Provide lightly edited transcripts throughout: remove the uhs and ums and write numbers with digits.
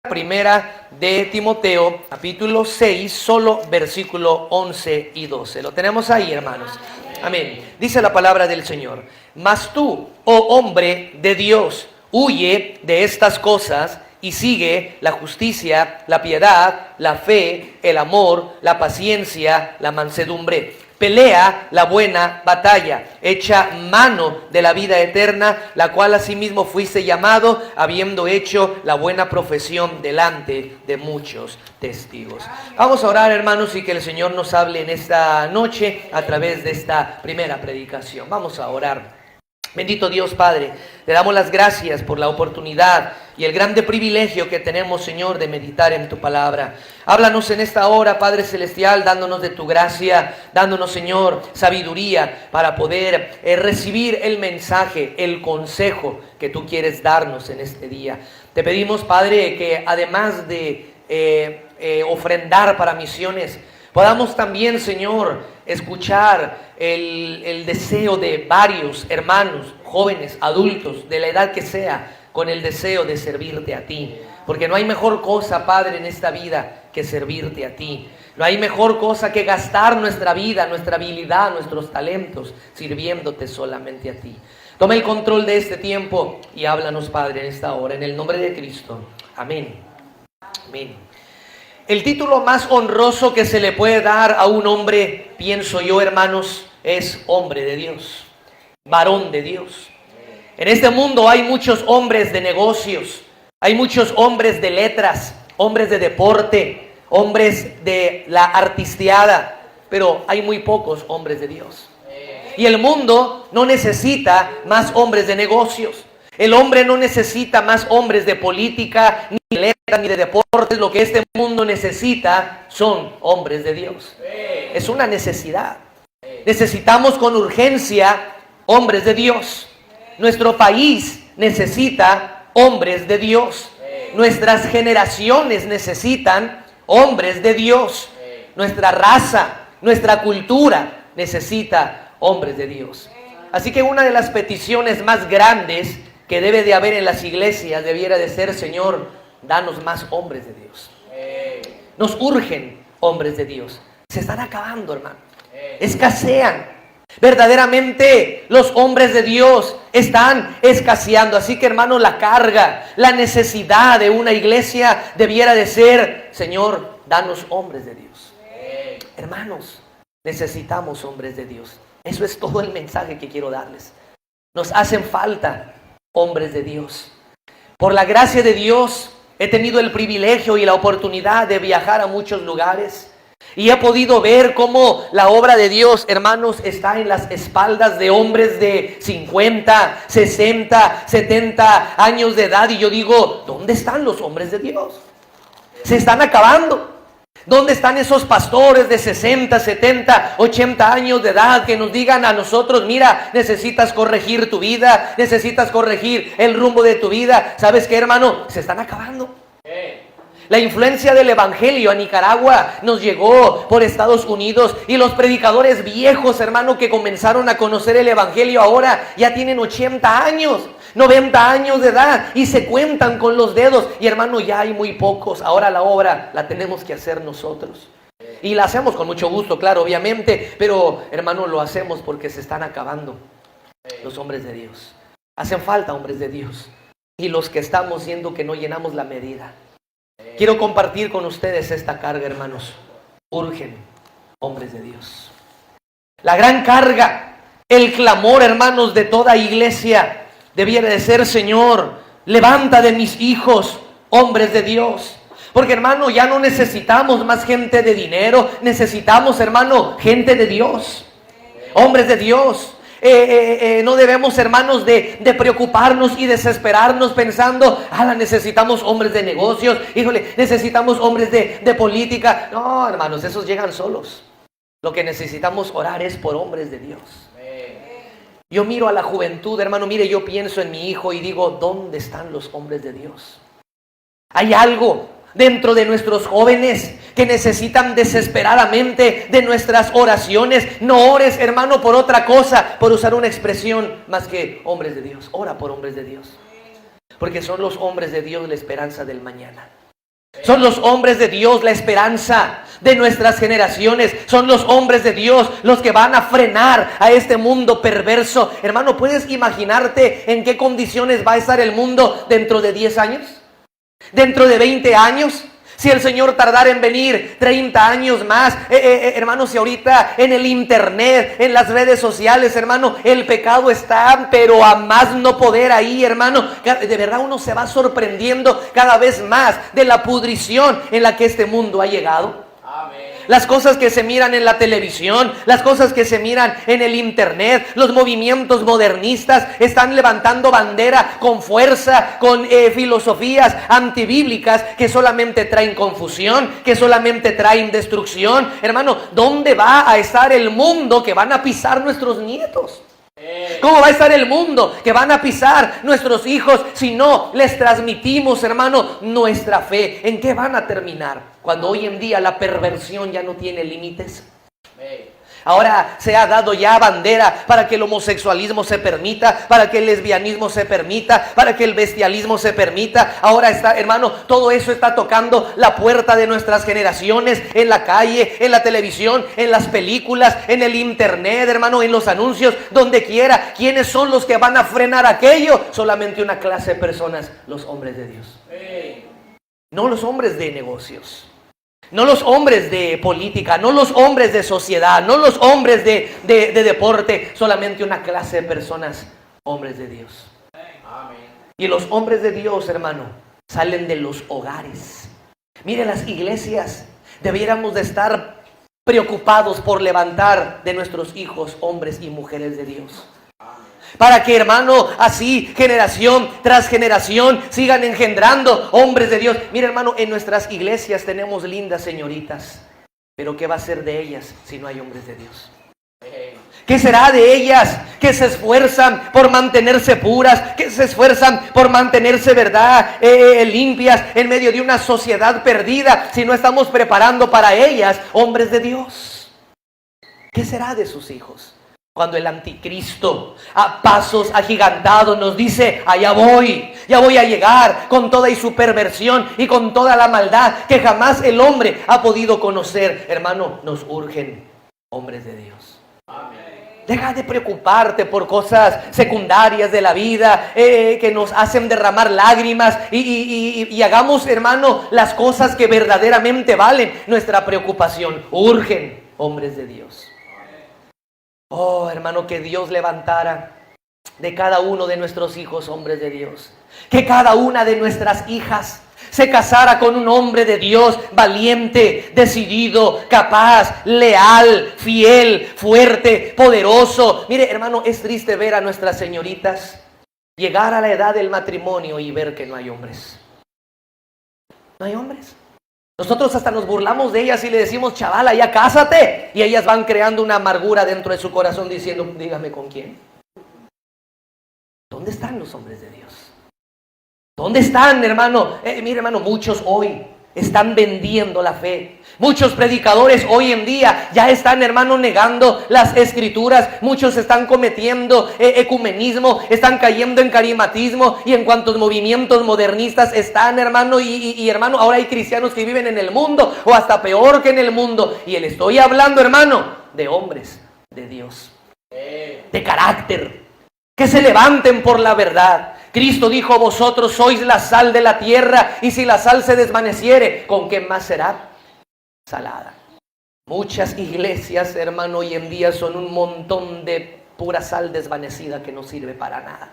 Primera de Timoteo, capítulo 6, solo versículo 11 y 12. Lo tenemos ahí, hermanos. Amén. Dice la palabra del Señor: Mas tú, oh hombre de Dios, huye de estas cosas y sigue la justicia, la piedad, la fe, el amor, la paciencia, la mansedumbre. Pelea la buena batalla, echa mano de la vida eterna, la cual asimismo fuiste llamado, habiendo hecho la buena profesión delante de muchos testigos. Vamos a orar, hermanos, y que el Señor nos hable en esta noche a través de esta primera predicación. Vamos a orar. Bendito Dios Padre, te damos las gracias por la oportunidad y el grande privilegio que tenemos, Señor, de meditar en tu palabra. Háblanos en esta hora, Padre Celestial, dándonos de tu gracia, dándonos, Señor, sabiduría para poder recibir el mensaje, el consejo que tú quieres darnos en este día. Te pedimos, Padre, que además de ofrendar para misiones, podamos también, Señor, escuchar el deseo de varios hermanos, jóvenes, adultos, de la edad que sea, con el deseo de servirte a ti. Porque no hay mejor cosa, Padre, en esta vida que servirte a ti. No hay mejor cosa que gastar nuestra vida, nuestra habilidad, nuestros talentos, sirviéndote solamente a ti. Toma el control de este tiempo y háblanos, Padre, en esta hora, en el nombre de Cristo. Amén. Amén. El título más honroso que se le puede dar a un hombre, pienso yo, hermanos, es hombre de Dios, varón de Dios. En este mundo hay muchos hombres de negocios, hay muchos hombres de letras, hombres de deporte, hombres de la artisteada, pero hay muy pocos hombres de Dios. Y el mundo no necesita más hombres de negocios. El hombre no necesita más hombres de política, ni de letras, ni de deportes. Lo que este mundo necesita son hombres de Dios. Es una necesidad. Necesitamos con urgencia hombres de Dios. Nuestro país necesita hombres de Dios. Nuestras generaciones necesitan hombres de Dios. Nuestra raza, nuestra cultura necesita hombres de Dios. Así que una de las peticiones más grandes que debe de haber en las iglesias debiera de ser: Señor, danos más hombres de Dios. Nos urgen hombres de Dios. Se están acabando, hermano. Escasean. Verdaderamente los hombres de Dios están escaseando. Así que, hermano, la carga, la necesidad de una iglesia debiera de ser: Señor, danos hombres de Dios. Hermanos, necesitamos hombres de Dios. Eso es todo el mensaje que quiero darles. Nos hacen falta hombres de Dios. Por la gracia de Dios he tenido el privilegio y la oportunidad de viajar a muchos lugares y he podido ver cómo la obra de Dios, hermanos, está en las espaldas de hombres de 50, 60, 70 años de edad. Y yo digo, ¿dónde están los hombres de Dios? Se están acabando. ¿Dónde están esos pastores de 60, 70, 80 años de edad que nos digan a nosotros: mira, necesitas corregir tu vida, necesitas corregir el rumbo de tu vida? ¿Sabes qué, hermano? Se están acabando. La influencia del evangelio a Nicaragua nos llegó por Estados Unidos y los predicadores viejos, hermano, que comenzaron a conocer el evangelio ahora ya tienen 80 años. 90 años de edad y se cuentan con los dedos. Y, hermano, ya hay muy pocos. Ahora la obra la tenemos que hacer nosotros. Y la hacemos con mucho gusto, claro, obviamente. Pero, hermano, lo hacemos porque se están acabando los hombres de Dios. Hacen falta hombres de Dios. Y los que estamos siendo que no llenamos la medida. Quiero compartir con ustedes esta carga, hermanos. Urgen hombres de Dios. La gran carga, el clamor, hermanos, de toda iglesia debiera de ser: Señor, levanta de mis hijos hombres de Dios. Porque, hermano, ya no necesitamos más gente de dinero. Necesitamos, hermano, gente de Dios. Hombres de Dios. No debemos, hermanos, de preocuparnos y desesperarnos pensando: necesitamos hombres de negocios. Híjole, necesitamos hombres de política. No, hermanos, esos llegan solos. Lo que necesitamos orar es por hombres de Dios. Yo miro a la juventud, hermano, mire, yo pienso en mi hijo y digo: ¿dónde están los hombres de Dios? Hay algo dentro de nuestros jóvenes que necesitan desesperadamente de nuestras oraciones. No ores, hermano, por otra cosa, por usar una expresión más que hombres de Dios. Ora por hombres de Dios. Porque son los hombres de Dios la esperanza del mañana. Son los hombres de Dios la esperanza de nuestras generaciones. Son los hombres de Dios los que van a frenar a este mundo perverso. Hermano, ¿puedes imaginarte en qué condiciones va a estar el mundo dentro de 10 años? ¿Dentro de 20 años? Si el Señor tardara en venir 30 años más, hermano, si ahorita en el internet, en las redes sociales, hermano, el pecado está, pero a más no poder ahí, hermano. De verdad uno se va sorprendiendo cada vez más de la pudrición en la que este mundo ha llegado. Las cosas que se miran en la televisión, las cosas que se miran en el internet, los movimientos modernistas están levantando bandera con fuerza, con filosofías antibíblicas que solamente traen confusión, que solamente traen destrucción. Hermano, ¿dónde va a estar el mundo que van a pisar nuestros nietos? ¿Cómo va a estar el mundo que van a pisar nuestros hijos si no les transmitimos, hermano, nuestra fe? ¿En qué van a terminar? Cuando hoy en día la perversión ya no tiene límites. Ahora se ha dado ya bandera para que el homosexualismo se permita, para que el lesbianismo se permita, para que el bestialismo se permita. Ahora está, hermano, todo eso está tocando la puerta de nuestras generaciones, en la calle, en la televisión, en las películas, en el internet, hermano, en los anuncios, donde quiera. ¿Quiénes son los que van a frenar aquello? Solamente una clase de personas, los hombres de Dios. No los hombres de negocios. No los hombres de política, no los hombres de sociedad, no los hombres de deporte, solamente una clase de personas, hombres de Dios. Amén. Y los hombres de Dios, hermano, salen de los hogares. Mire, las iglesias debiéramos de estar preocupados por levantar de nuestros hijos hombres y mujeres de Dios. Para que, hermano, así generación tras generación sigan engendrando hombres de Dios. Mira, hermano, en nuestras iglesias tenemos lindas señoritas, pero ¿qué va a ser de ellas si no hay hombres de Dios? ¿Qué será de ellas que se esfuerzan por mantenerse puras, que se esfuerzan por mantenerse, verdad, limpias en medio de una sociedad perdida, si no estamos preparando para ellas hombres de Dios? ¿Qué será de sus hijos? Cuando el anticristo a pasos agigantados nos dice, allá voy, ya voy a llegar con toda y su perversión y con toda la maldad que jamás el hombre ha podido conocer. Hermano, nos urgen hombres de Dios. Amén. Deja de preocuparte por cosas secundarias de la vida que nos hacen derramar lágrimas y hagamos, hermano, las cosas que verdaderamente valen nuestra preocupación. Urgen hombres de Dios. Oh, hermano, que Dios levantara de cada uno de nuestros hijos hombres de Dios. Que cada una de nuestras hijas se casara con un hombre de Dios valiente, decidido, capaz, leal, fiel, fuerte, poderoso. Mire, hermano, es triste ver a nuestras señoritas llegar a la edad del matrimonio y ver que no hay hombres. No hay hombres. Nosotros hasta nos burlamos de ellas y le decimos, chavala, ya cásate. Y ellas van creando una amargura dentro de su corazón diciendo, dígame con quién. ¿Dónde están los hombres de Dios? ¿Dónde están, hermano? Mire, hermano, muchos hoy están vendiendo la fe. Muchos predicadores hoy en día ya están, hermano, negando las escrituras. Muchos están cometiendo ecumenismo, están cayendo en carismatismo y en cuantos movimientos modernistas están, hermano, y hermano, ahora hay cristianos que viven en el mundo o hasta peor que en el mundo. Y le estoy hablando, hermano, de hombres de Dios, de carácter, que se levanten por la verdad. Cristo dijo, vosotros sois la sal de la tierra, y si la sal se desvaneciere, ¿con qué más será? Salada. Muchas iglesias, hermano, hoy en día son un montón de pura sal desvanecida que no sirve para nada.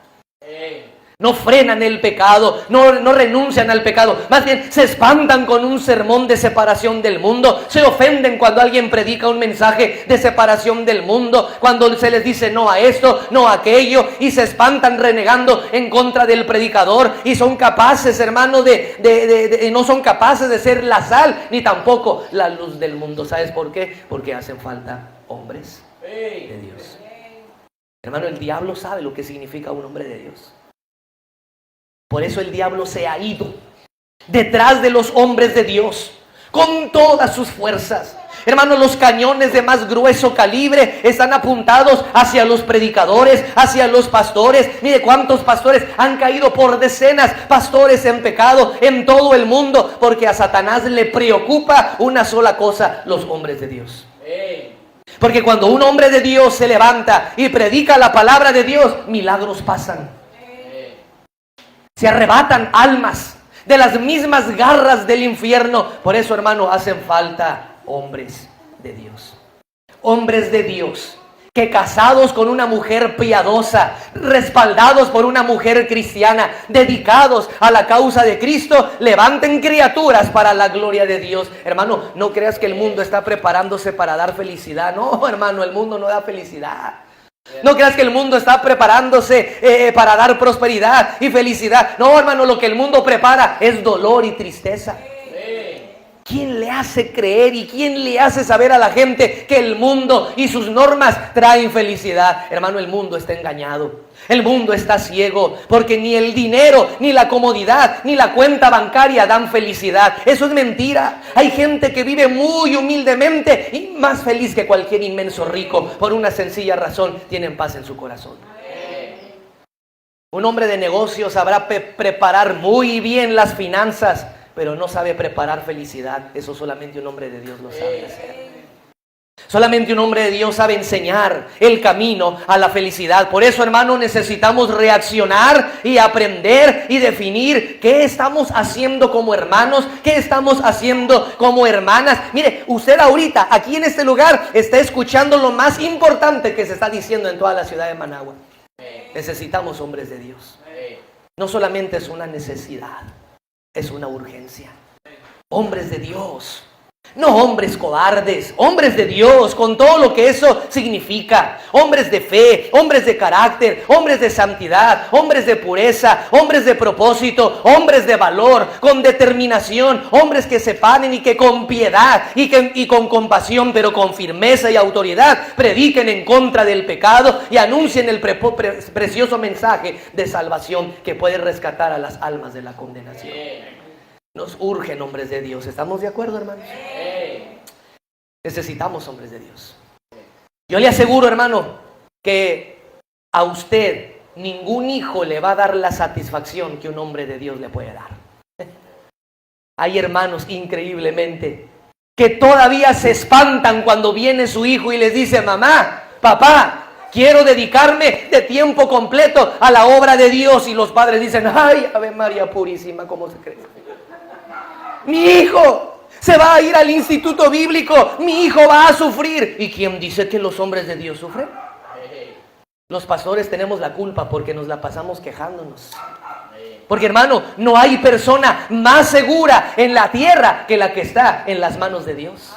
No frenan el pecado, no renuncian al pecado. Más bien se espantan con un sermón de separación del mundo. Se ofenden cuando alguien predica un mensaje de separación del mundo. Cuando se les dice no a esto, no a aquello. Y se espantan renegando en contra del predicador. Y son capaces, hermano, no son capaces de ser la sal, ni tampoco la luz del mundo. ¿Sabes por qué? Porque hacen falta hombres de Dios. Hermano, el diablo sabe lo que significa un hombre de Dios. Por eso el diablo se ha ido detrás de los hombres de Dios con todas sus fuerzas. Hermanos, los cañones de más grueso calibre están apuntados hacia los predicadores, hacia los pastores. Mire cuántos pastores han caído por decenas, pastores en pecado en todo el mundo, porque a Satanás le preocupa una sola cosa: los hombres de Dios. Porque cuando un hombre de Dios se levanta y predica la palabra de Dios, milagros pasan. Se arrebatan almas de las mismas garras del infierno. Por eso, hermano, hacen falta hombres de Dios. Hombres de Dios que, casados con una mujer piadosa, respaldados por una mujer cristiana, dedicados a la causa de Cristo, levanten criaturas para la gloria de Dios. Hermano, no creas que el mundo está preparándose para dar felicidad. No, hermano, el mundo no da felicidad. No creas que el mundo está preparándose para dar prosperidad y felicidad. No, hermano, lo que el mundo prepara es dolor y tristeza. ¿Quién le hace creer y quién le hace saber a la gente que el mundo y sus normas traen felicidad? Hermano, el mundo está engañado. El mundo está ciego, porque ni el dinero, ni la comodidad, ni la cuenta bancaria dan felicidad. Eso es mentira. Hay gente que vive muy humildemente y más feliz que cualquier inmenso rico, por una sencilla razón: tienen paz en su corazón. Un hombre de negocios sabrá preparar muy bien las finanzas, pero no sabe preparar felicidad. Eso solamente un hombre de Dios lo sabe hacer. Solamente un hombre de Dios sabe enseñar el camino a la felicidad. Por eso, hermano, necesitamos reaccionar y aprender y definir qué estamos haciendo como hermanos, qué estamos haciendo como hermanas. Mire, usted ahorita, aquí en este lugar, está escuchando lo más importante que se está diciendo en toda la ciudad de Managua. Necesitamos hombres de Dios. No solamente es una necesidad, es una urgencia. Hombres de Dios, no hombres cobardes, hombres de Dios con todo lo que eso significa. Hombres de fe, hombres de carácter, hombres de santidad, hombres de pureza, hombres de propósito, hombres de valor, con determinación, hombres que se paren y que con piedad y con compasión, pero con firmeza y autoridad, prediquen en contra del pecado y anuncien el precioso mensaje de salvación que puede rescatar a las almas de la condenación. Nos urgen hombres de Dios. ¿Estamos de acuerdo, hermanos? Necesitamos hombres de Dios. Yo le aseguro, hermano, que a usted ningún hijo le va a dar la satisfacción que un hombre de Dios le puede dar. Hay hermanos, increíblemente, que todavía se espantan cuando viene su hijo y les dice: mamá, papá, quiero dedicarme de tiempo completo a la obra de Dios. Y los padres dicen: ay, Ave María Purísima, ¿cómo se cree? Mi hijo se va a ir al instituto bíblico, mi hijo va a sufrir. ¿Y quién dice que los hombres de Dios sufren? Los pastores tenemos la culpa porque nos la pasamos quejándonos. Porque, hermano, no hay persona más segura en la tierra que la que está en las manos de Dios.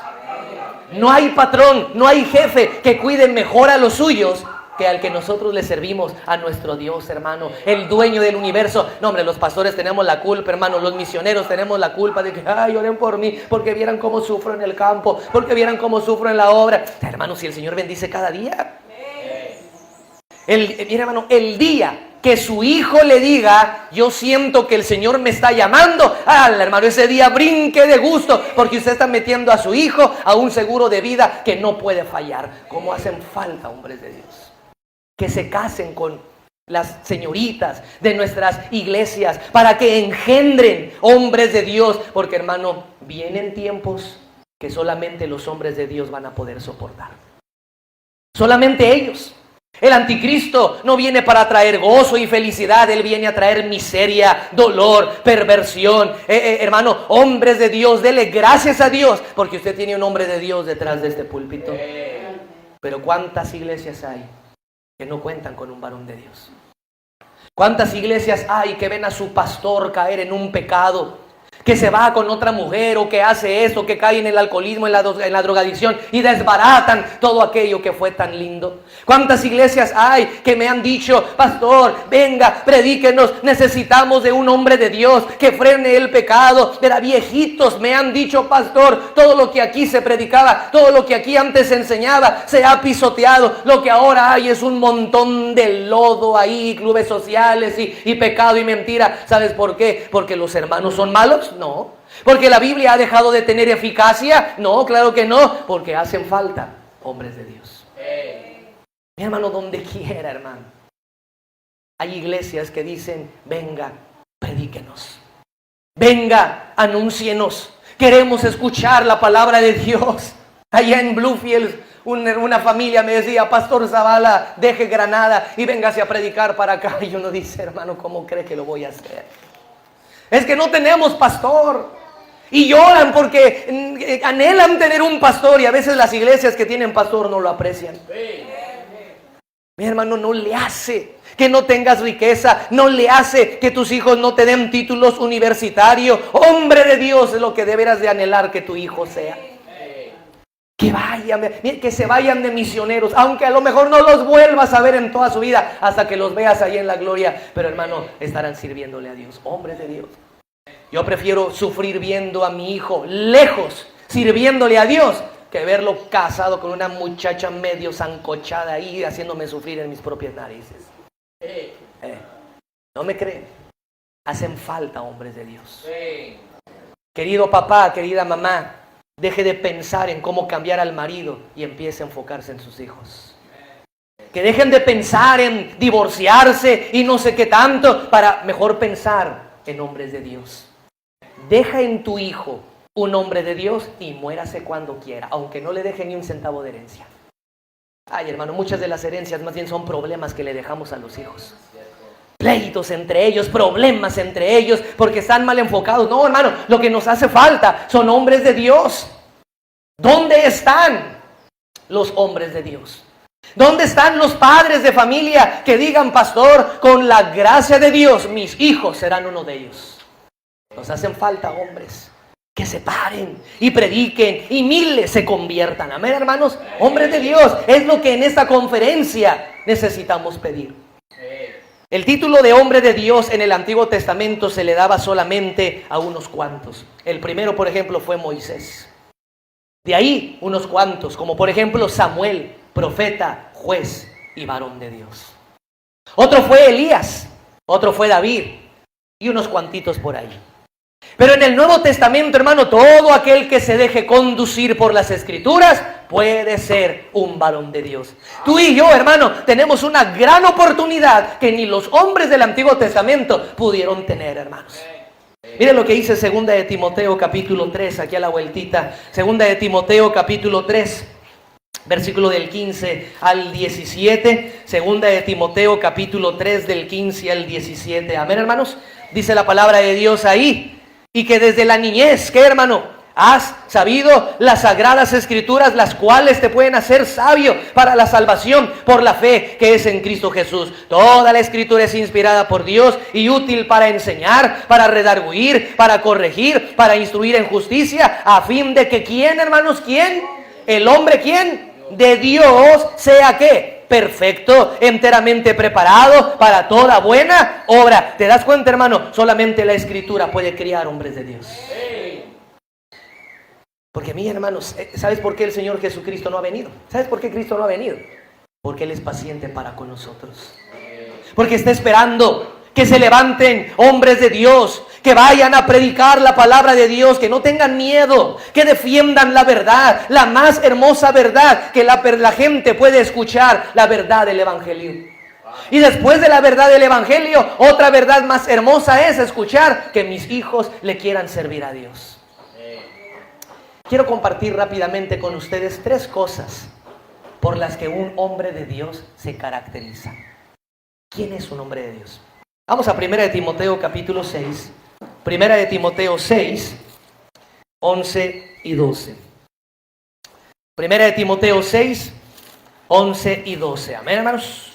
No hay patrón, no hay jefe que cuide mejor a los suyos que al que nosotros le servimos, a nuestro Dios, hermano, el dueño del universo. No, hombre, los pastores tenemos la culpa, hermano, los misioneros tenemos la culpa de que, ay, oren por mí, porque vieran cómo sufro en el campo, porque vieran cómo sufro en la obra. Hermano, si el Señor bendice cada día. Mira, hermano, el día que su hijo le diga: yo siento que el Señor me está llamando, hermano, ese día brinque de gusto, porque usted está metiendo a su hijo a un seguro de vida que no puede fallar. ¿Cómo hacen falta hombres de Dios que se casen con las señoritas de nuestras iglesias para que engendren hombres de Dios? Porque, hermano, vienen tiempos que solamente los hombres de Dios van a poder soportar. Solamente ellos. El anticristo no viene para traer gozo y felicidad, él viene a traer miseria, dolor, perversión. Hermano, hombres de Dios, dele gracias a Dios porque usted tiene un hombre de Dios detrás de este púlpito. Pero ¿cuántas iglesias hay que no cuentan con un varón de Dios? ¿Cuántas iglesias hay que ven a su pastor caer en un pecado, que se va con otra mujer o que hace eso, que cae en el alcoholismo, en la drogadicción y desbaratan todo aquello que fue tan lindo? ¿Cuántas iglesias hay que me han dicho: pastor, venga, predíquenos, necesitamos de un hombre de Dios que frene el pecado? Verá, viejitos me han dicho: pastor, todo lo que aquí se predicaba, todo lo que aquí antes se enseñaba, se ha pisoteado. Lo que ahora hay es un montón de lodo ahí, clubes sociales y pecado y mentira. ¿Sabes por qué? ¿Porque los hermanos son malos? No. ¿Porque la Biblia ha dejado de tener eficacia? No, claro que no, porque hacen falta hombres de Dios. Mi hermano, donde quiera, hermano. Hay iglesias que dicen, venga, predíquenos. Venga, anúncienos. Queremos escuchar la palabra de Dios. Allá en Bluefield, una familia me decía, Pastor Zavala, deje Granada y véngase a predicar para acá. Y uno dice, hermano, ¿cómo cree que lo voy a hacer? Es que no tenemos pastor. Y lloran porque anhelan tener un pastor. Y a veces las iglesias que tienen pastor no lo aprecian. Mi hermano, no le hace que no tengas riqueza, no le hace que tus hijos no te den títulos universitarios. Hombre de Dios es lo que deberás de anhelar que tu hijo sea. Que vayan, que se vayan de misioneros, aunque a lo mejor no los vuelvas a ver en toda su vida, hasta que los veas ahí en la gloria. Pero hermano, estarán sirviéndole a Dios, hombres de Dios. Yo prefiero sufrir viendo a mi hijo lejos, sirviéndole a Dios, que verlo casado con una muchacha medio zancochada ahí, haciéndome sufrir en mis propias narices. ¿No me creen? Hacen falta hombres de Dios. Querido papá, querida mamá, deje de pensar en cómo cambiar al marido y empiece a enfocarse en sus hijos. Que dejen de pensar en divorciarse y no sé qué tanto, para mejor pensar en hombres de Dios. Deja en tu hijo un hombre de Dios y muérase cuando quiera, aunque no le deje ni un centavo de herencia. Ay, hermano, muchas de las herencias más bien son problemas que le dejamos a los hijos. Pleitos entre ellos, problemas entre ellos, porque están mal enfocados. No, hermano, lo que nos hace falta son hombres de Dios. ¿Dónde están los hombres de Dios? ¿Dónde están los padres de familia que digan, pastor, con la gracia de Dios, mis hijos serán uno de ellos? Nos hacen falta hombres que se paren y prediquen y miles se conviertan. Amén, hermanos. Hombres de Dios, es lo que en esta conferencia necesitamos pedir. El título de hombre de Dios en el Antiguo Testamento se le daba solamente a unos cuantos. El primero, por ejemplo, fue Moisés. De ahí unos cuantos, como por ejemplo Samuel, profeta, juez y varón de Dios. Otro fue Elías, otro fue David y unos cuantitos por ahí. Pero en el Nuevo Testamento, hermano, todo aquel que se deje conducir por las Escrituras puede ser un varón de Dios. Tú y yo, hermano, tenemos una gran oportunidad que ni los hombres del Antiguo Testamento pudieron tener, hermanos. Miren lo que dice 2 de Timoteo capítulo 3, aquí a la vueltita. 2 de Timoteo capítulo 3, versículo del 15 al 17. 2 de Timoteo capítulo 3, del 15 al 17. Amén, hermanos. Dice la palabra de Dios ahí. Y que desde la niñez, ¿qué, hermano? Has sabido las sagradas escrituras, las cuales te pueden hacer sabio para la salvación por la fe que es en Cristo Jesús. Toda la escritura es inspirada por Dios y útil para enseñar, para redarguir, para corregir, para instruir en justicia, a fin de que ¿quién, hermanos? ¿Quién? El hombre, ¿quién? De Dios sea, ¿qué? Perfecto, enteramente preparado para toda buena obra. ¿Te das cuenta, hermano? Solamente la escritura puede criar hombres de Dios. Porque mi hermanos, ¿sabes por qué el Señor Jesucristo no ha venido? ¿Sabes por qué Cristo no ha venido? Porque Él es paciente para con nosotros. Porque está esperando que se levanten hombres de Dios, que vayan a predicar la palabra de Dios, que no tengan miedo, que defiendan la verdad, la más hermosa verdad que la gente puede escuchar, la verdad del Evangelio. Y después de la verdad del Evangelio, otra verdad más hermosa es escuchar que mis hijos le quieran servir a Dios. Quiero compartir rápidamente con ustedes 3 cosas por las que un hombre de Dios se caracteriza. ¿Quién es un hombre de Dios? Vamos a 1 de Timoteo capítulo 6. 1 de Timoteo 6, 11 y 12. 1 de Timoteo 6, 11 y 12. Amén, hermanos.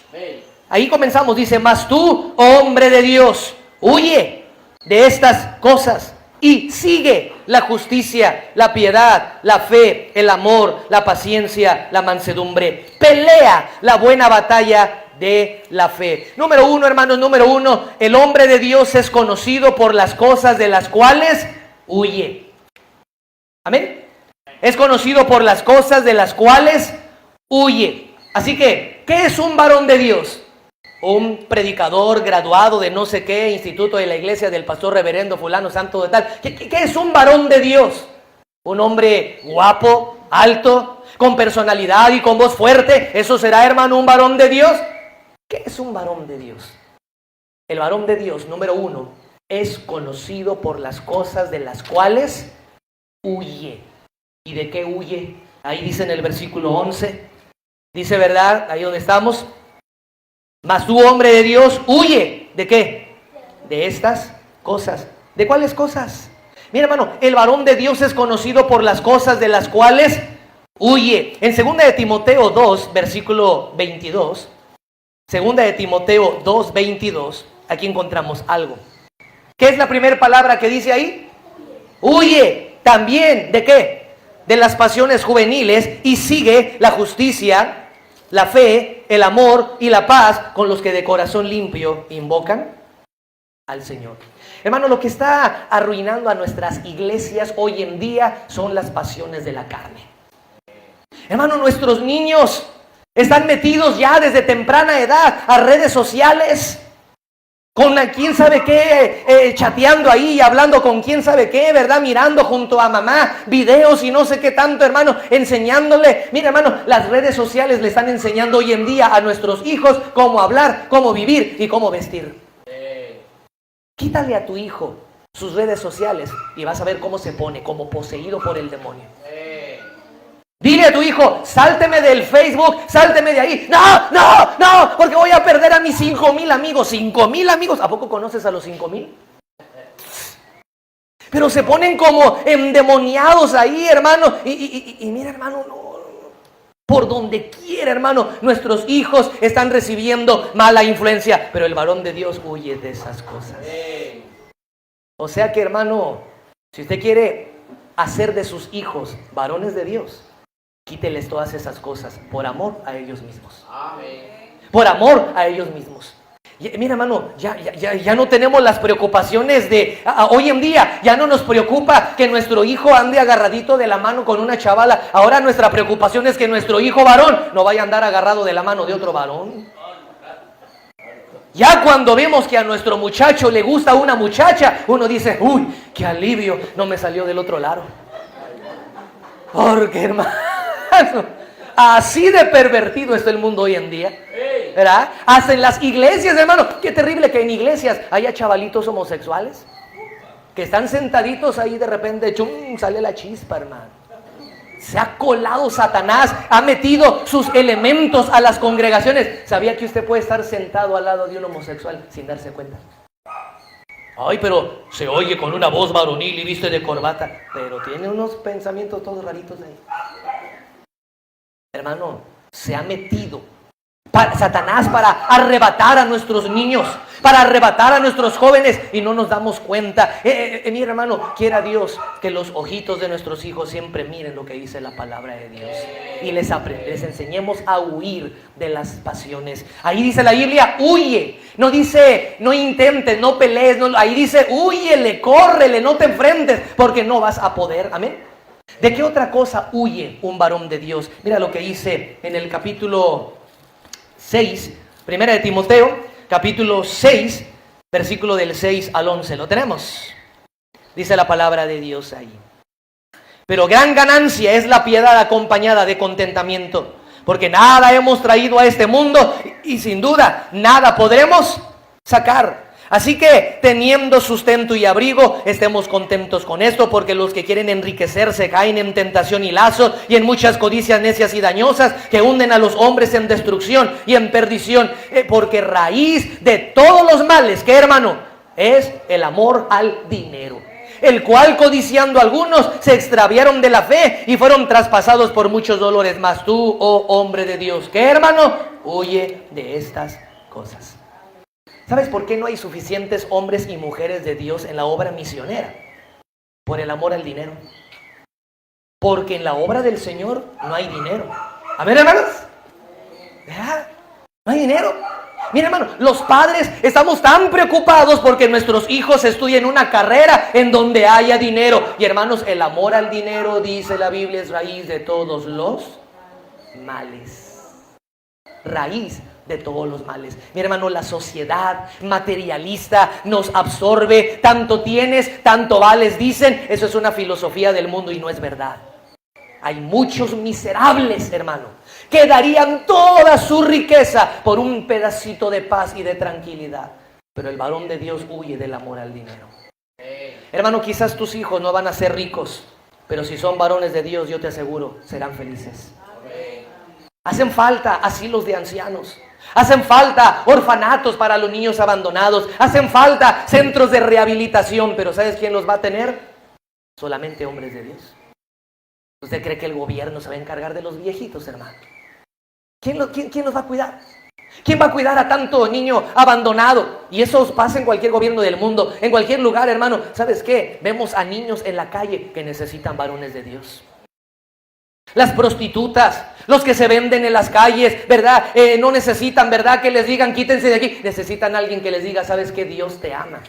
Ahí comenzamos, dice, mas tú, oh hombre de Dios, huye de estas cosas y sigue la justicia, la piedad, la fe, el amor, la paciencia, la mansedumbre. Pelea la buena batalla de la fe. Número 1, hermanos, número 1, el hombre de Dios es conocido por las cosas de las cuales huye. Amén. Es conocido por las cosas de las cuales huye. Así que, ¿qué es un varón de Dios? un predicador graduado de no sé qué instituto de la iglesia del pastor reverendo fulano santo de tal. ¿Qué es un varón de Dios? Un hombre guapo, alto, con personalidad y con voz fuerte. ¿Eso será, hermano, un varón de Dios? ¿Qué es un varón de Dios? El varón de Dios, número 1, es conocido por las cosas de las cuales huye. ¿Y de qué huye? Ahí dice en el versículo 11. Dice, ¿verdad? Ahí donde estamos. Mas tú, hombre de Dios, huye. ¿De qué? De estas cosas. ¿De cuáles cosas? Mira, hermano, el varón de Dios es conocido por las cosas de las cuales huye. En 2 de Timoteo 2, versículo 22. 2 de Timoteo 2, 22. Aquí encontramos algo. ¿Qué es la primera palabra que dice ahí? Huye. También, ¿de qué? De las pasiones juveniles, y sigue la justicia, la fe, el amor y la paz con los que de corazón limpio invocan al Señor. Hermano, lo que está arruinando a nuestras iglesias hoy en día son las pasiones de la carne. Hermano, nuestros niños están metidos ya desde temprana edad a redes sociales, con quién sabe qué, chateando ahí y hablando con quién sabe qué, ¿verdad? Mirando junto a mamá videos y no sé qué tanto, hermano, enseñándole. Mira, hermano, las redes sociales le están enseñando hoy en día a nuestros hijos cómo hablar, cómo vivir y cómo vestir. Quítale a tu hijo sus redes sociales y vas a ver cómo se pone, como poseído por el demonio. Dile a tu hijo, sálteme del Facebook, sálteme de ahí. No, porque voy a perder a mis 5,000 amigos. 5,000 amigos. ¿A poco conoces a los 5,000? Pero se ponen como endemoniados ahí, hermano. Y mira, hermano, no. Por donde quiera, hermano, nuestros hijos están recibiendo mala influencia. Pero el varón de Dios huye de esas cosas. O sea que, hermano, si usted quiere hacer de sus hijos varones de Dios, quíteles todas esas cosas por amor a ellos mismos. Amén. Por amor a ellos mismos. Mira, hermano, ya no tenemos las preocupaciones de hoy en día. Ya no nos preocupa que nuestro hijo ande agarradito de la mano con una chavala. Ahora nuestra preocupación es que nuestro hijo varón no vaya a andar agarrado de la mano de otro varón. Ya cuando vemos que a nuestro muchacho le gusta una muchacha, uno dice, uy, qué alivio, no me salió del otro lado. Porque, hermano, así de pervertido está el mundo hoy en día, ¿verdad? Hasta en las iglesias, hermano. Qué terrible que en iglesias haya chavalitos homosexuales que están sentaditos ahí, de repente, chum, sale la chispa, hermano. Se ha colado Satanás, ha metido sus elementos a las congregaciones. ¿Sabía que usted puede estar sentado al lado de un homosexual sin darse cuenta? Ay, pero se oye con una voz varonil y viste de corbata, pero tiene unos pensamientos todos raritos ahí. Hermano, se ha metido Satanás para arrebatar a nuestros niños, para arrebatar a nuestros jóvenes, y no nos damos cuenta. Mira, hermano, quiera Dios que los ojitos de nuestros hijos siempre miren lo que dice la palabra de Dios y les enseñemos a huir de las pasiones. Ahí dice la Biblia, huye. No dice, no intentes, no pelees. No, ahí dice, húyele, córrele, no te enfrentes, porque no vas a poder. Amén. ¿De qué otra cosa huye un varón de Dios? Mira lo que dice en el capítulo 6, 1 de Timoteo, capítulo 6, versículo del 6 al 11. ¿Lo tenemos? Dice la palabra de Dios ahí. Pero gran ganancia es la piedad acompañada de contentamiento, porque nada hemos traído a este mundo y sin duda nada podremos sacar. Así que, teniendo sustento y abrigo, estemos contentos con esto, porque los que quieren enriquecerse caen en tentación y lazo, y en muchas codicias necias y dañosas, que hunden a los hombres en destrucción y en perdición. Porque raíz de todos los males, ¿qué, hermano? Es el amor al dinero, el cual, codiciando algunos, se extraviaron de la fe y fueron traspasados por muchos dolores. Mas tú, oh hombre de Dios, ¿qué, hermano? Huye de estas cosas. ¿Sabes por qué no hay suficientes hombres y mujeres de Dios en la obra misionera? Por el amor al dinero. Porque en la obra del Señor no hay dinero. A ver, hermanos, ¿verdad? No hay dinero. Mira, hermano, los padres estamos tan preocupados porque nuestros hijos estudien una carrera en donde haya dinero. Y, hermanos, el amor al dinero, dice la Biblia, es raíz de todos los males. Raíz de todos los males. Mi hermano, la sociedad materialista nos absorbe. Tanto tienes, tanto vales, dicen. Eso es una filosofía del mundo y no es verdad. Hay muchos miserables, hermano, que darían toda su riqueza por un pedacito de paz y de tranquilidad. Pero el varón de Dios huye del amor al dinero. Hermano, quizás tus hijos no van a ser ricos, pero si son varones de Dios, yo te aseguro, serán felices. Hacen falta asilos de ancianos. Hacen falta orfanatos para los niños abandonados. Hacen falta centros de rehabilitación. Pero ¿sabes quién los va a tener? Solamente hombres de Dios. ¿Usted cree que el gobierno se va a encargar de los viejitos, hermano? ¿Quién los va a cuidar? ¿Quién va a cuidar a tanto niño abandonado? Y eso pasa en cualquier gobierno del mundo, en cualquier lugar, hermano. ¿Sabes qué? Vemos a niños en la calle que necesitan varones de Dios. Las prostitutas, los que se venden en las calles, ¿verdad? No necesitan, ¿verdad? Que les digan, quítense de aquí. Necesitan a alguien que les diga, ¿sabes qué? Dios te ama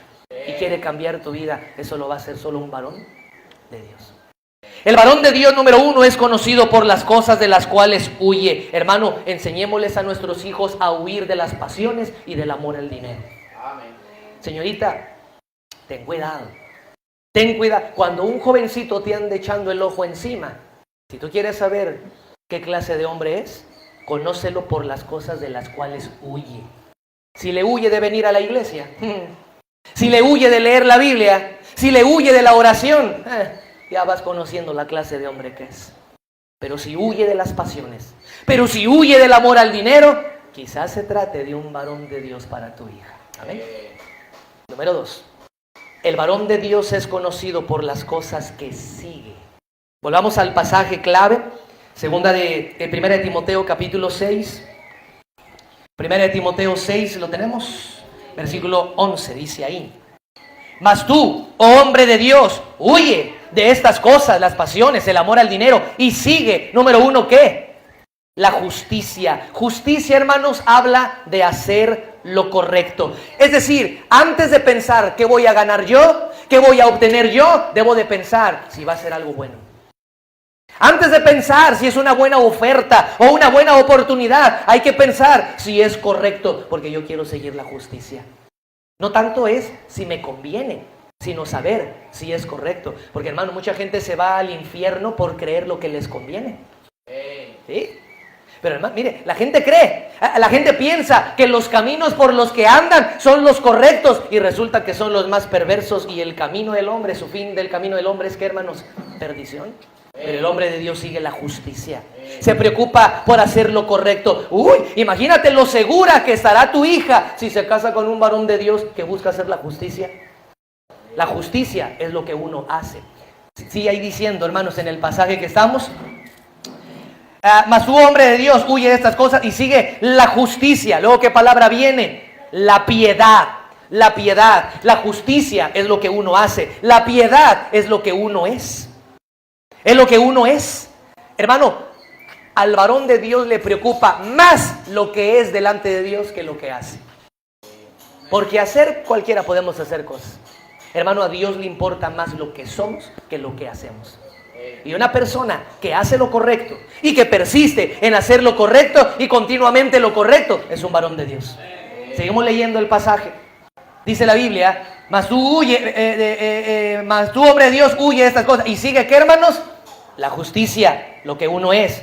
y quiere cambiar tu vida. Eso lo va a hacer solo un varón de Dios. El varón de Dios número 1 es conocido por las cosas de las cuales huye. Hermano, enseñémosles a nuestros hijos a huir de las pasiones y del amor al dinero. Amén. Señorita, ten cuidado. Ten cuidado. Cuando un jovencito te ande echando el ojo encima, si tú quieres saber qué clase de hombre es, conócelo por las cosas de las cuales huye. Si le huye de venir a la iglesia, si le huye de leer la Biblia, si le huye de la oración, ya vas conociendo la clase de hombre que es. Pero si huye de las pasiones, pero si huye del amor al dinero, quizás se trate de un varón de Dios para tu hija. Amén. Número 2. El varón de Dios es conocido por las cosas que sigue. Volvamos al pasaje clave, segunda de 1 de Timoteo capítulo 6. 1 de Timoteo 6, ¿lo tenemos? Versículo 11, dice ahí. Mas tú, oh hombre de Dios, huye de estas cosas, las pasiones, el amor al dinero, y sigue, número 1, ¿qué? La justicia. Justicia, hermanos, habla de hacer lo correcto. Es decir, antes de pensar qué voy a ganar yo, qué voy a obtener yo, debo de pensar si va a ser algo bueno. Antes de pensar si es una buena oferta o una buena oportunidad, hay que pensar si es correcto, porque yo quiero seguir la justicia. No tanto es si me conviene, sino saber si es correcto. Porque, hermano, mucha gente se va al infierno por creer lo que les conviene. ¿Sí? Pero, hermano, mire, la gente cree, la gente piensa que los caminos por los que andan son los correctos y resulta que son los más perversos, y el camino del hombre, su fin del camino del hombre es que, hermanos, perdición. Pero el hombre de Dios sigue la justicia. Se preocupa por hacer lo correcto. Uy, imagínate lo segura que estará tu hija si se casa con un varón de Dios que busca hacer la justicia. La justicia es lo que uno hace. Sigue ahí diciendo, hermanos, en el pasaje que estamos. Mas tú, hombre de Dios, huye de estas cosas y sigue la justicia. Luego, ¿qué palabra viene? La piedad. La piedad. La justicia es lo que uno hace. La piedad es lo que uno es. Es lo que uno es. Hermano, al varón de Dios le preocupa más lo que es delante de Dios que lo que hace. Porque hacer, cualquiera podemos hacer cosas. Hermano, a Dios le importa más lo que somos que lo que hacemos. Y una persona que hace lo correcto y que persiste en hacer lo correcto y continuamente lo correcto, es un varón de Dios. Seguimos leyendo el pasaje. Dice la Biblia, mas tú, mas tú, hombre de Dios, huye de estas cosas. Y sigue, ¿qué, hermanos? La justicia, lo que uno es,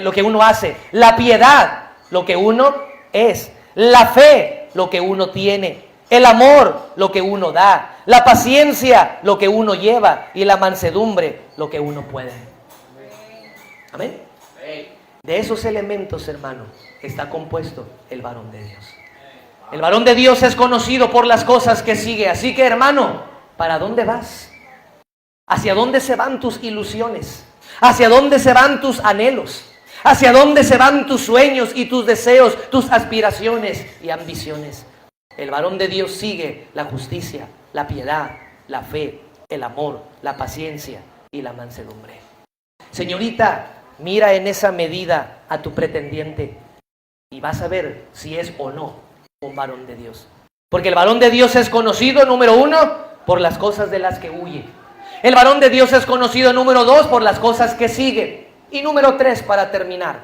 lo que uno hace. La piedad, lo que uno es. La fe, lo que uno tiene. El amor, lo que uno da. La paciencia, lo que uno lleva. Y la mansedumbre, lo que uno puede. Amén. De esos elementos, hermano, está compuesto el varón de Dios. El varón de Dios es conocido por las cosas que sigue. Así que, hermano, ¿para dónde vas? ¿Hacia dónde se van tus ilusiones? ¿Hacia dónde se van tus anhelos? ¿Hacia dónde se van tus sueños y tus deseos, tus aspiraciones y ambiciones? El varón de Dios sigue la justicia, la piedad, la fe, el amor, la paciencia y la mansedumbre. Señorita, mira en esa medida a tu pretendiente y vas a ver si es o no un varón de Dios. Porque el varón de Dios es conocido, número 1, por las cosas de las que huye. El varón de Dios es conocido, número 2, por las cosas que sigue. Y número 3, para terminar,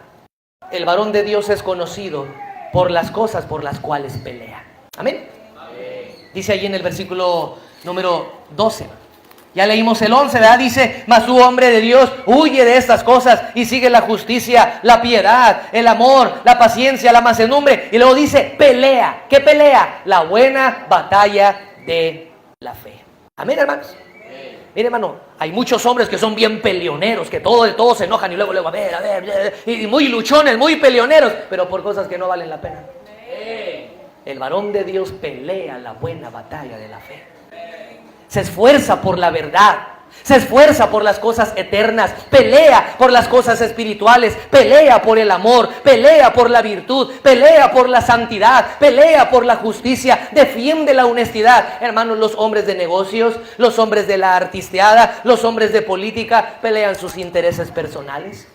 el varón de Dios es conocido por las cosas por las cuales pelea. Amén. Dice ahí en el versículo número 12. Ya leímos el 11, ¿verdad? Dice, mas tú, hombre de Dios, huye de estas cosas y sigue la justicia, la piedad, el amor, la paciencia, la mansedumbre. Y luego dice, pelea. ¿Qué pelea? La buena batalla de la fe. Amén, hermanos. Mire, hermano, hay muchos hombres que son bien peleoneros, que de todo se enojan y luego, a ver, y muy luchones, muy peleoneros, pero por cosas que no valen la pena. El varón de Dios pelea la buena batalla de la fe. Se esfuerza por la verdad, se esfuerza por las cosas eternas, pelea por las cosas espirituales, pelea por el amor, pelea por la virtud, pelea por la santidad, pelea por la justicia, defiende la honestidad. Hermanos, los hombres de negocios, los hombres de la artisteada, los hombres de política pelean sus intereses personales,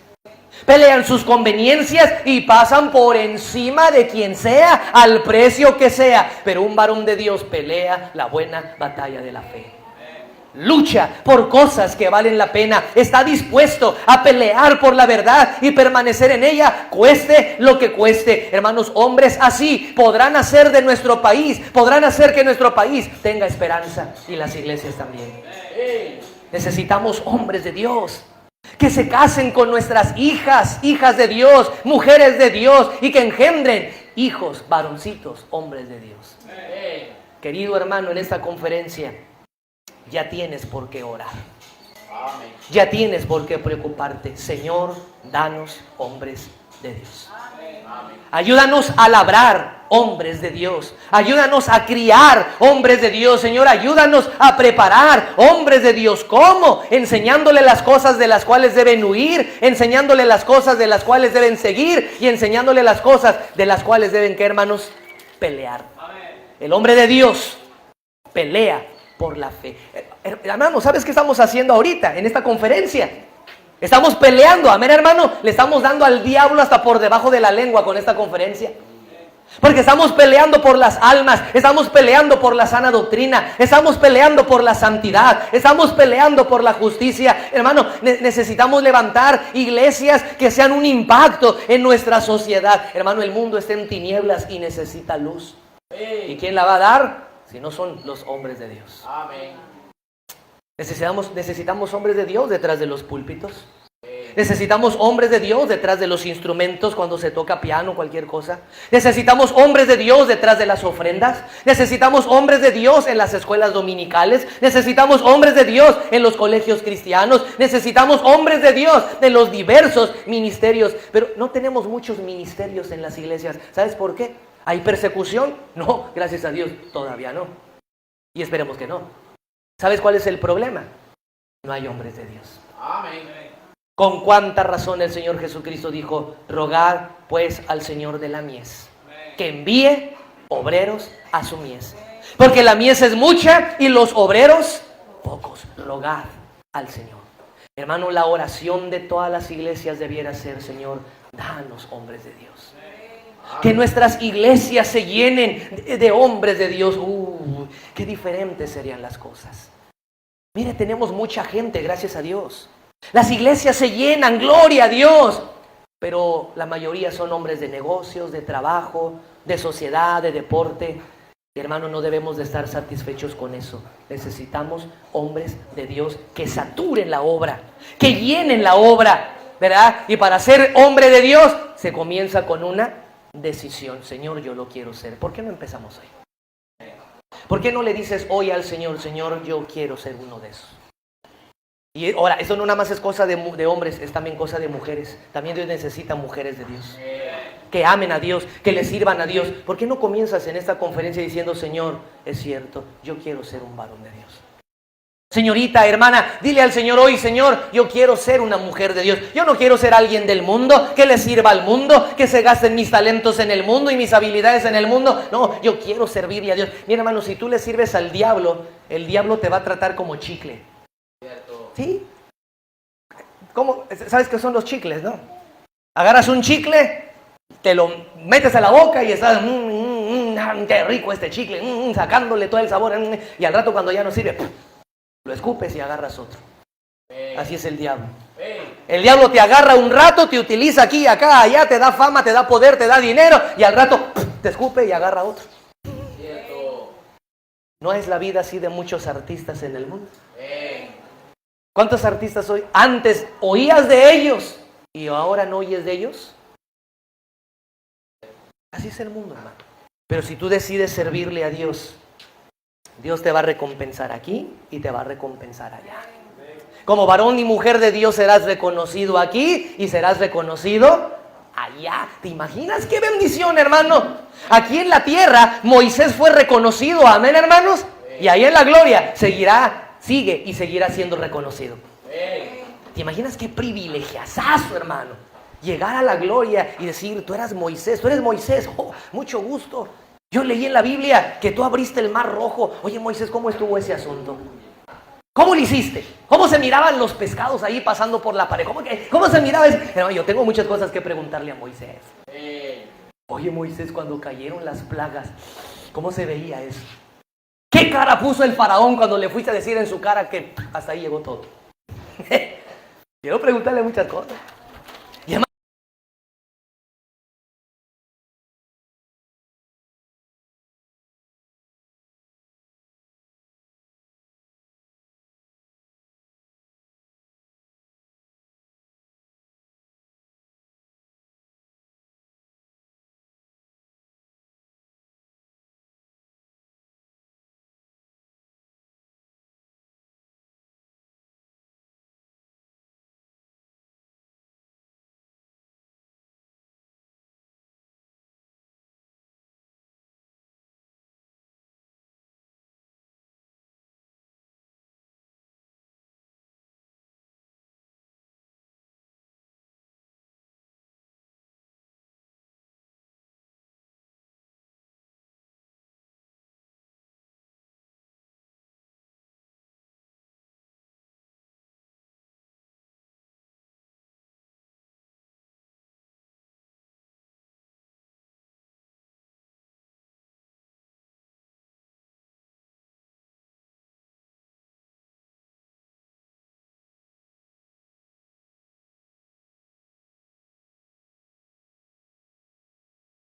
pelean sus conveniencias y pasan por encima de quien sea, al precio que sea. Pero un varón de Dios pelea la buena batalla de la fe. Lucha por cosas que valen la pena. Está dispuesto a pelear por la verdad y permanecer en ella, cueste lo que cueste. Hermanos, hombres así podrán hacer de nuestro país, podrán hacer que nuestro país tenga esperanza, y las iglesias también. Necesitamos hombres de Dios que se casen con nuestras hijas, hijas de Dios, mujeres de Dios, y que engendren hijos, varoncitos, hombres de Dios. Querido hermano, en esta conferencia ya tienes por qué orar. Ya tienes por qué preocuparte. Señor, danos hombres de Dios. Ayúdanos a labrar hombres de Dios. Ayúdanos a criar hombres de Dios. Señor, ayúdanos a preparar hombres de Dios. ¿Cómo? Enseñándole las cosas de las cuales deben huir, enseñándole las cosas de las cuales deben seguir, y enseñándole las cosas de las cuales deben, ¿qué, hermanos? Pelear. El hombre de Dios pelea por la fe. Hermano, ¿sabes qué estamos haciendo ahorita en esta conferencia? Estamos peleando, amén, hermano. Le estamos dando al diablo hasta por debajo de la lengua con esta conferencia. Porque estamos peleando por las almas, estamos peleando por la sana doctrina, estamos peleando por la santidad, estamos peleando por la justicia. Hermano, necesitamos levantar iglesias que sean un impacto en nuestra sociedad. Hermano, el mundo está en tinieblas y necesita luz. ¿Y quién la va a dar? Si no son los hombres de Dios. Amén. Necesitamos hombres de Dios detrás de los púlpitos. Necesitamos hombres de Dios detrás de los instrumentos cuando se toca piano o cualquier cosa. Necesitamos hombres de Dios detrás de las ofrendas. Necesitamos hombres de Dios en las escuelas dominicales. Necesitamos hombres de Dios en los colegios cristianos. Necesitamos hombres de Dios en los diversos ministerios. Pero no tenemos muchos ministerios en las iglesias. ¿Sabes por qué? ¿Hay persecución? No, gracias a Dios, todavía no. Y esperemos que no. ¿Sabes cuál es el problema? No hay hombres de Dios. Amén. Con cuánta razón el Señor Jesucristo dijo, rogad pues al Señor de la mies, que envíe obreros a su mies. Porque la mies es mucha y los obreros pocos. Rogad al Señor. Hermano, la oración de todas las iglesias debiera ser, Señor, danos hombres de Dios. Que nuestras iglesias se llenen de hombres de Dios. Qué diferentes serían las cosas. Mire, tenemos mucha gente, gracias a Dios. Las iglesias se llenan, gloria a Dios. Pero la mayoría son hombres de negocios, de trabajo, de sociedad, de deporte. Y hermano, no debemos de estar satisfechos con eso. Necesitamos hombres de Dios que saturen la obra, que llenen la obra, ¿verdad? Y para ser hombre de Dios se comienza con una decisión. Señor, yo lo quiero ser. ¿Por qué no empezamos hoy? ¿Por qué no le dices hoy al Señor, Señor, yo quiero ser uno de esos? Y ahora, eso no nada más es cosa de hombres, es también cosa de mujeres. También Dios necesita mujeres de Dios, que amen a Dios, que le sirvan a Dios. ¿Por qué no comienzas en esta conferencia diciendo, Señor, es cierto, yo quiero ser un varón de Dios? Señorita, hermana, dile al Señor hoy, Señor, yo quiero ser una mujer de Dios. Yo no quiero ser alguien del mundo, que le sirva al mundo, que se gasten mis talentos en el mundo y mis habilidades en el mundo. No, yo quiero servirle a Dios. Mira, hermano, si tú le sirves al diablo, el diablo te va a tratar como chicle. ¿Sí? ¿Cómo? ¿Sabes qué son los chicles, no? Agarras un chicle, te lo metes a la boca y estás, qué rico este chicle, sacándole todo el sabor, y al rato cuando ya no sirve, lo escupes y agarras otro. Así es el diablo. El diablo te agarra un rato, te utiliza aquí, acá, allá, te da fama, te da poder, te da dinero, y al rato te escupe y agarra otro. ¿No es la vida así de muchos artistas en el mundo? ¿Cuántos artistas hoy? Antes oías de ellos y ahora no oyes de ellos. Así es el mundo, hermano. Pero si tú decides servirle a Dios, Dios te va a recompensar aquí y te va a recompensar allá. Como varón y mujer de Dios serás reconocido aquí y serás reconocido allá. ¿Te imaginas qué bendición, hermano? Aquí en la tierra Moisés fue reconocido, amén, hermanos. Y ahí en la gloria sigue y seguirá siendo reconocido. ¿Te imaginas qué privilegiazazo, hermano? Llegar a la gloria y decir, tú eres Moisés, oh, mucho gusto. Yo leí en la Biblia que tú abriste el mar rojo. Oye, Moisés, ¿cómo estuvo ese asunto? ¿Cómo lo hiciste? ¿Cómo se miraban los pescados ahí pasando por la pared? ¿Cómo se miraba eso? Pero yo tengo muchas cosas que preguntarle a Moisés. Oye, Moisés, cuando cayeron las plagas, ¿cómo se veía eso? ¿Qué cara puso el faraón cuando le fuiste a decir en su cara que hasta ahí llegó todo? Quiero preguntarle muchas cosas.